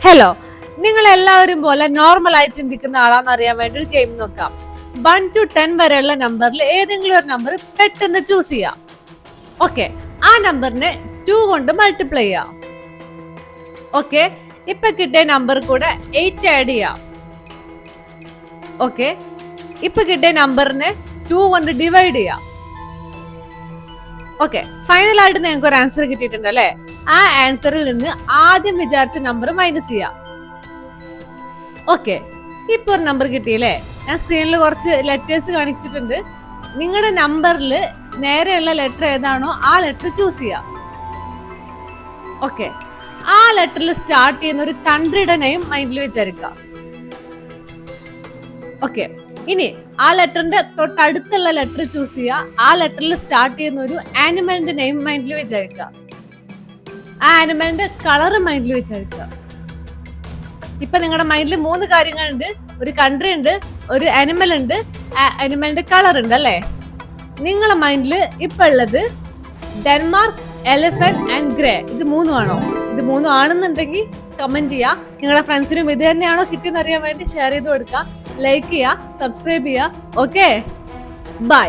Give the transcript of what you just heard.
Hello, നിങ്ങൾ എല്ലാവരും പോലെ നോർമൽ ആയി ചിന്തിക്കുന്ന ആളാന്ന് അറിയാൻ വേണ്ടി ഒരു ഗെയിം നോക്കാം. 1 to 10 വരെയുള്ള നമ്പറിൽ ഏതെങ്കിലും ഒരു നമ്പർ പെട്ടെന്ന് ചൂസ് ചെയ്യാം. ഓക്കെ, ആ നമ്പറിനെ 2 കൊണ്ട് മൾട്ടിപ്ലൈ ചെയ്യാം. ഓക്കെ, ഇപ്പൊ കിട്ടിയ നമ്പർ കൂടെ 8 ആഡ് ചെയ്യാം. ഓക്കെ, ഇപ്പൊ കിട്ടിയ നമ്പറിനെ 2 കൊണ്ട് ഡിവൈഡ് ചെയ്യാം. ഓക്കെ, ഫൈനൽ ആയിട്ട് നിങ്ങൾക്ക് ഒരു ആൻസർ കിട്ടിയിട്ടുണ്ട് അല്ലെ? ആ ആൻസറിൽ നിന്ന് ആദ്യം വിചാരിച്ച നമ്പർ മൈനസ് ചെയ്യാം. ഓക്കെ, ഇപ്പൊ ഒരു നമ്പർ കിട്ടിയില്ലേ? ഞാൻ സ്ക്രീനിൽ കുറച്ച് ലെറ്റേഴ്സ് കാണിച്ചിട്ടുണ്ട്. നിങ്ങളുടെ നമ്പറിൽ നേരെയുള്ള ലെറ്റർ ഏതാണോ ആ ലെറ്റർ ചൂസ് ചെയ്യാം. ഓക്കെ, ആ ലെറ്ററിൽ സ്റ്റാർട്ട് ചെയ്യുന്ന ഒരു കൺട്രിയുടെ നെയിം മൈൻഡിൽ വിചാരിക്കുക. ഓക്കെ, ഇനി ആ ലെറ്ററിന്റെ തൊട്ടടുത്തുള്ള ലെറ്റർ ചൂസ് ചെയ്യുക. ആ ലെറ്ററിൽ സ്റ്റാർട്ട് ചെയ്യുന്ന ഒരു ആനിമലിന്റെ നെയിം മൈൻഡിൽ വിചാരിക്കുക. ആ ആനിമലിന്റെ കളർ മൈൻഡിൽ വിചാരിക്കുക. ഇപ്പൊ നിങ്ങളുടെ മൈൻഡിൽ 3 കാര്യങ്ങളുണ്ട്. ഒരു കൺട്രി ഉണ്ട്, ഒരു ആനിമൽ ഉണ്ട്, ആനിമലിന്റെ കളർ ഉണ്ട് അല്ലെ? നിങ്ങളുടെ മൈൻഡിൽ ഇപ്പൊ ഉള്ളത് ഡെൻമാർക്ക്, എലിഫന്റ് ആൻഡ് ഗ്രേ. ഇത് 3 ആണോ? ഇത് 3 ആണെന്നുണ്ടെങ്കിൽ കമന്റ് ചെയ്യുക. നിങ്ങളുടെ ഫ്രണ്ട്സിനും ഇത് തന്നെയാണോ കിട്ടിയെന്ന് അറിയാൻ വേണ്ടി ഷെയർ ചെയ്ത് കൊടുക്കുക. ലൈക്ക് ചെയ്യുക, സബ്സ്ക്രൈബ് ചെയ്യുക. Okay, by.